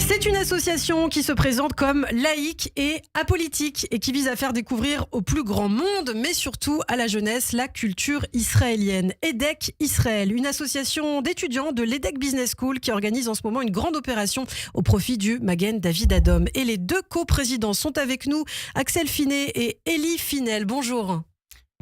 C'est une association qui se présente comme laïque et apolitique et qui vise à faire découvrir au plus grand monde, mais surtout à la jeunesse, la culture israélienne. EDEC Israël, une association d'étudiants de l'EDEC Business School qui organise en ce moment une grande opération au profit du Magen David Adom. Et les deux coprésidents sont avec nous, Axel Finet et Elie Finel. Bonjour.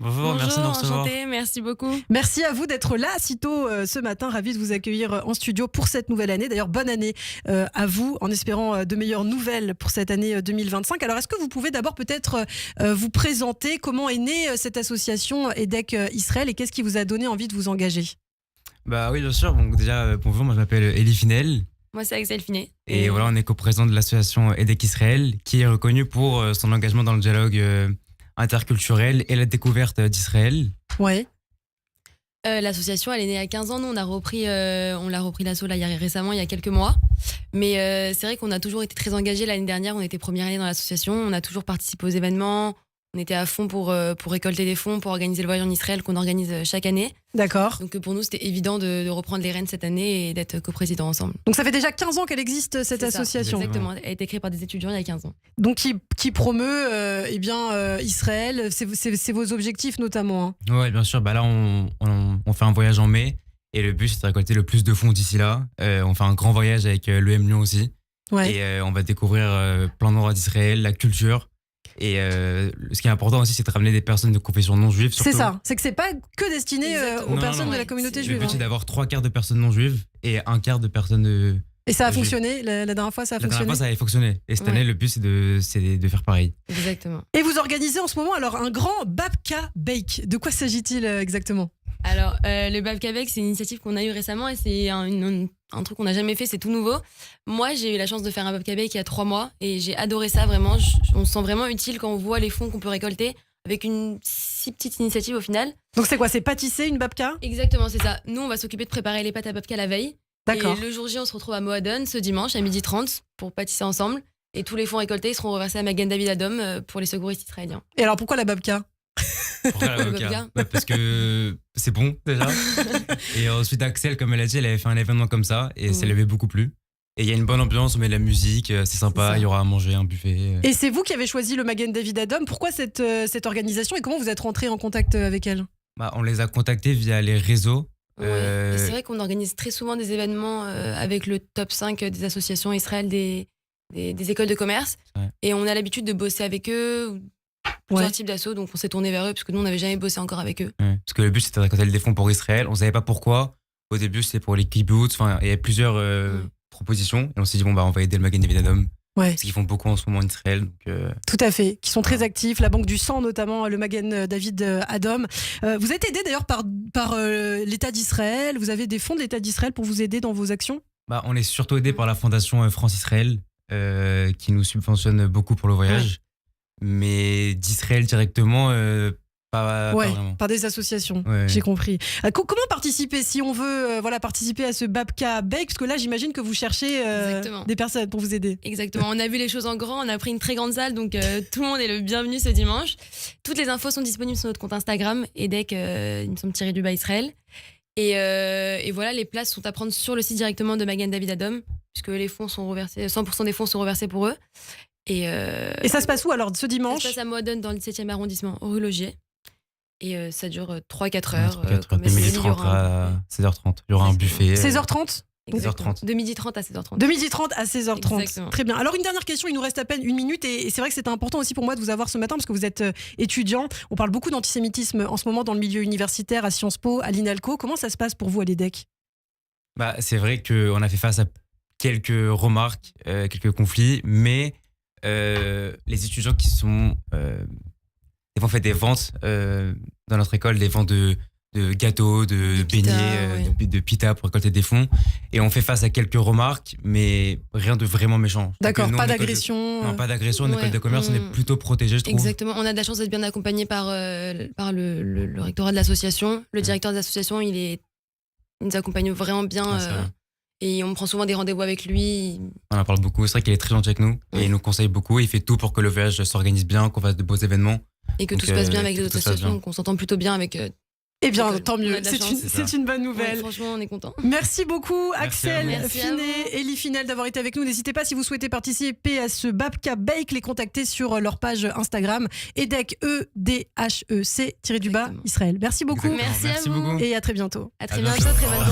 Bonjour, merci de nous recevoir. Enchantée, merci beaucoup. Merci à vous d'être là si tôt ce matin. Ravi de vous accueillir en studio pour cette nouvelle année. D'ailleurs, bonne année à vous, en espérant de meilleures nouvelles pour cette année 2025. Alors, est-ce que vous pouvez d'abord peut-être vous présenter comment est née cette association EDEC Israël et qu'est-ce qui vous a donné envie de vous engager ? Bah oui, bien sûr. Donc déjà, bonjour, moi je m'appelle Elie Finel. Moi, c'est Axel Finet. Et voilà, on est coprésident de l'association EDEC Israël, qui est reconnue pour son engagement dans le dialogue interculturel et la découverte d'Israël. Ouais. L'association, elle est née à 15 ans. Nous, on l'a repris l'assaut là, récemment, il y a quelques mois. Mais c'est vrai qu'on a toujours été très engagés. L'année dernière, on était première année dans l'association. On a toujours participé aux événements. On était à fond pour récolter des fonds, pour organiser le voyage en Israël qu'on organise chaque année. D'accord. Donc pour nous, c'était évident de reprendre les rênes cette année et d'être coprésident ensemble. Donc ça fait déjà 15 ans qu'elle existe, cette association. Exactement, elle a été créée par des étudiants il y a 15 ans. Donc qui promeut Israël, c'est vos objectifs notamment. Hein. Oui, bien sûr. Bah là, on fait un voyage en mai et le but, c'est de récolter le plus de fonds d'ici là. On fait un grand voyage avec l'EM Lyon aussi. Ouais. Et on va découvrir plein d'endroits d'Israël, la culture. Et ce qui est important aussi, c'est de ramener des personnes de confession non juive. C'est ça, c'est que c'est pas que destiné aux personnes de la communauté juive. Le but, c'est d'avoir 3 quarts de personnes non juives et 1 quart de personnes de. Et ça a fonctionné, la dernière fois ça a fonctionné. La dernière fois ça avait fonctionné. Et cette année, le but, c'est de faire pareil. Exactement. Et vous organisez en ce moment alors un grand Babka Bake. De quoi s'agit-il exactement ? Alors, le Babka Bake, c'est une initiative qu'on a eue récemment et c'est un truc qu'on n'a jamais fait, c'est tout nouveau. Moi, j'ai eu la chance de faire un Babka Bake il y a 3 mois et j'ai adoré ça, vraiment. On se sent vraiment utile quand on voit les fonds qu'on peut récolter avec une si petite initiative au final. Donc c'est quoi, c'est pâtisser une babka ? Exactement, c'est ça. Nous, on va s'occuper de préparer les pâtes à babka la veille. D'accord. Et le jour J, on se retrouve à Moadone ce dimanche à 12h30 pour pâtisser ensemble. Et tous les fonds récoltés seront reversés à Magen David Adom pour les secouristes israéliens. Et alors pourquoi la babka ? Pourquoi la babka ? Parce que c'est bon déjà. Et ensuite Axel, comme elle a dit, elle avait fait un événement comme ça et ça lui avait beaucoup plu. Et il y a une bonne ambiance, on met de la musique, c'est sympa, il y aura à manger, un buffet. Et c'est vous qui avez choisi le Magen David Adom. Pourquoi cette organisation et comment vous êtes rentré en contact avec elle ? On les a contactés via les réseaux. Ouais. C'est vrai qu'on organise très souvent des événements avec le top 5 des associations Israël des écoles de commerce. Ouais. Et on a l'habitude de bosser avec eux, plusieurs types d'assos, donc on s'est tourné vers eux parce que nous on n'avait jamais bossé encore avec eux. Ouais. Parce que le but c'était de récolter des fonds pour Israël, on ne savait pas pourquoi. Au début c'était pour les kibbutz, il y avait plusieurs propositions et on s'est dit on va aider le Magen David Adom. Ouais. Parce qu'ils font beaucoup en ce moment en Israël. Donc Tout à fait, qui sont très actifs, la Banque du Sang notamment, le Magen David Adom. Vous êtes aidé d'ailleurs par l'État d'Israël, vous avez des fonds de l'État d'Israël pour vous aider dans vos actions ? On est surtout aidé par la fondation France-Israël qui nous subventionne beaucoup pour le voyage. Ouais. Mais d'Israël directement, pas vraiment. Par des associations, ouais. J'ai compris. Comment participer si on veut participer à ce Babka Bake ? Parce que là, j'imagine que vous cherchez des personnes pour vous aider. Exactement, on a vu les choses en grand, on a pris une très grande salle, donc tout le monde est le bienvenu ce dimanche. Toutes les infos sont disponibles sur notre compte Instagram, EDEC, il me semble tiré Israël. Et voilà, les places sont à prendre sur le site directement de Magen David Adom, puisque les fonds sont reversés, 100% des fonds sont reversés pour eux. Et ça se passe où alors ce dimanche ? Ça se passe à Moadone dans le 17e arrondissement, rue Logier. Et ça dure 3-4 heures. De 12h30 à 16h30. Il y aura un buffet. 16h30 16h30. De 12h30 à 16h30. De 12h30 à 16h30. Exactement. Très bien. Alors une dernière question, il nous reste à peine 1 minute et c'est vrai que c'était important aussi pour moi de vous avoir ce matin parce que vous êtes étudiant. On parle beaucoup d'antisémitisme en ce moment dans le milieu universitaire, à Sciences Po, à l'INALCO. Comment ça se passe pour vous à l'EDEC ? C'est vrai qu'on a fait face à quelques remarques, quelques conflits, mais les étudiants qui sont... Ils ont fait des ventes dans notre école, des ventes de gâteaux, de beignets, de pita pour récolter des fonds. Et on fait face à quelques remarques, mais rien de vraiment méchant. D'accord, pas d'agression. Non, pas d'agression. En école de commerce, on est plutôt protégé, je trouve. Exactement. On a de la chance d'être bien accompagné par le rectorat de l'association. Le directeur de l'association, il nous accompagne vraiment bien. Et on prend souvent des rendez-vous avec lui. On en parle beaucoup. C'est vrai qu'il est très gentil avec nous. Et il nous conseille beaucoup. Il fait tout pour que le voyage s'organise bien, qu'on fasse de beaux événements. Et que tout se passe bien avec les autres associations, qu'on s'entend plutôt bien avec Eh bien, École. tant On mieux. a de la C'est chance. une, C'est c'est ça. une bonne Ouais, nouvelle. franchement, on est content. Merci beaucoup, Merci à Axel, vous. Merci à Finet vous. et Lifinel d'avoir été avec nous. N'hésitez pas si vous souhaitez participer à ce Babka Bake, les contacter sur leur page Instagram, EDHEC, EDHEC, tiré du bas, Exactement. Israël. Merci beaucoup Exactement. Merci à vous. beaucoup. et à très bientôt. À très À bientôt, bientôt. très bonne journée.